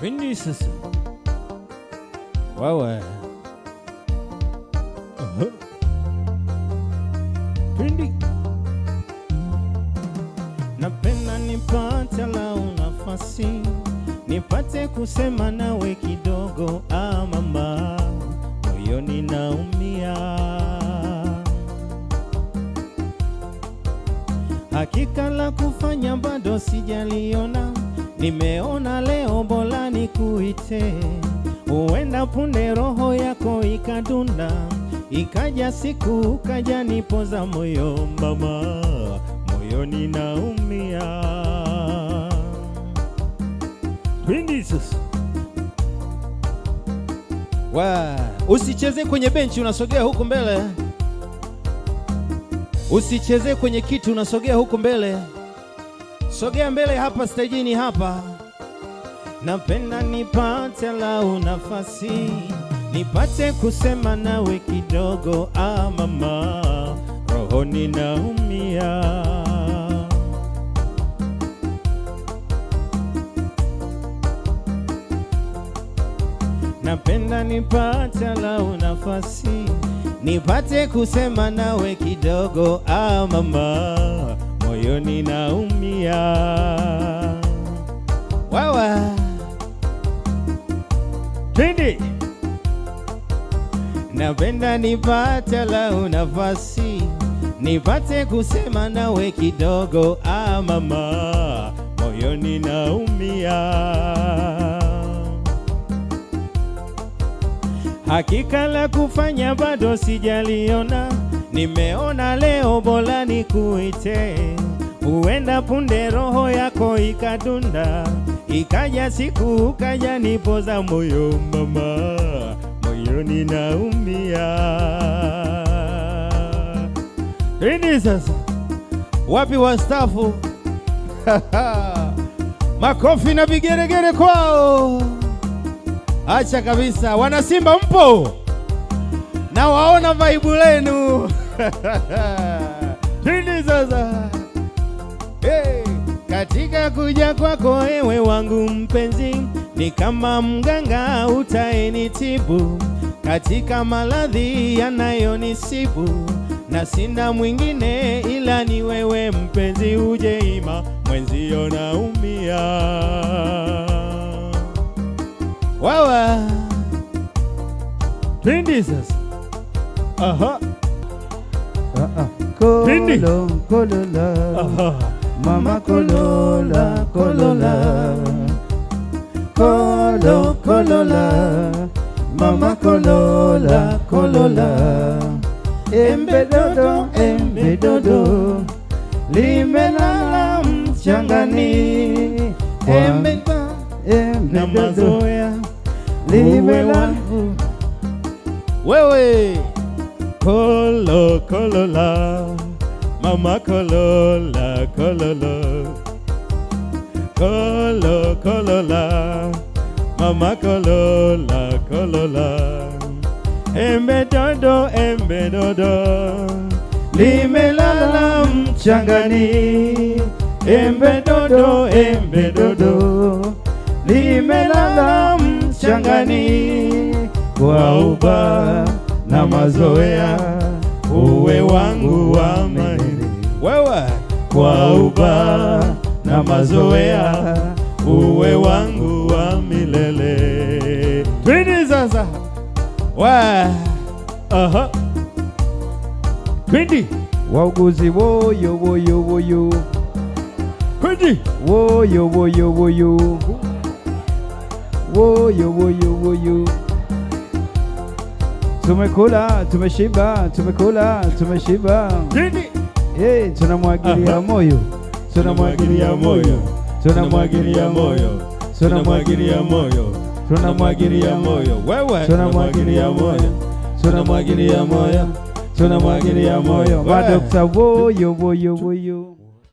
Twende sasa. Wewe. Twende. Napenda nipate lau nafasi, nipate kusema nawe kidogo, mama, moyoni naumia. Hakika la kufanya bado sijaliona, nimeona leo bora nikuite. Huenda punde roho yako ikadunda, ikaja siku ukaja nipoza moyo, mama, moyoni naumia. Twende sasa. Usicheze kwenye benchi, unasogea huku mbele. Usicheze kwenye kiti, unasogea huku mbele. Sogea mbele hapa stejini hapa. Napenda nipate lau nafasi, nipate kusema nawe kidogo, mama, rohoni naumia. Napenda nipate lau nafasi, nipate kusema nawe kidogo, mama, moyoni naumia. Wawa. Twende. Napenda nipate lau nafasi, nipate kusema nawe kidogo, mama, moyoni naumia. Hakika la kufanya bado sijaliona, nimeona leo bora nikuite. Huenda punde roho yako ikadunda, ikaja siku ukaja nipoza moyo, mama, moyoni naumia. Twende sasa. Wapi wastaafu? Makofi na vigeregere kwao. Acha kabisa. Wana Simba mpo? Na waona vibe lenu. Twende sasa. Hey. Katika kuja kwako ewe wangu mpenzi, ni kama mganga utaenitibu katika maradhi yanayonisibu, na sina mwingine ila ni wewe mpenzi, uje ima mwenzio naumia. Wawa. Twende sasa. Aha. Kolo, kolola. Aha. Mama kolola, kolola. Kolo, kolola. Mama kolola, kolola. Embe dodo, embe dodo, limelala mchangani. Embe na mazoea limelala. Wewe. Kolo, kolola. Mama kolola, kolola. Kolo, kolola. Mama kolola, kolola. Embe dodo, limelala mchangani. Embe dodo, limelala mchangani. Kwa uba na mazoea, uwe wangu wa milele. Wewe. Kwa uba na mazoea, uwe wangu wa milele. Twende sasa. Aha. Twende. Wauguzi woyo woyo woyo. Twende. Woyo woyo woyo. Woyo woyo woyo. Tumekula, tumeshiba, tumekula, tumeshiba. Twende. Tunamwagilia moyo. Tunamwagilia moyo. Tunamwagilia moyo. Tunamwagilia moyo. Tunamwagilia moyo. Wewe. Tunamwagilia moyo. Tunamwagilia moyo. Tunamwagilia moyo. Madokta woyo woyo woyo.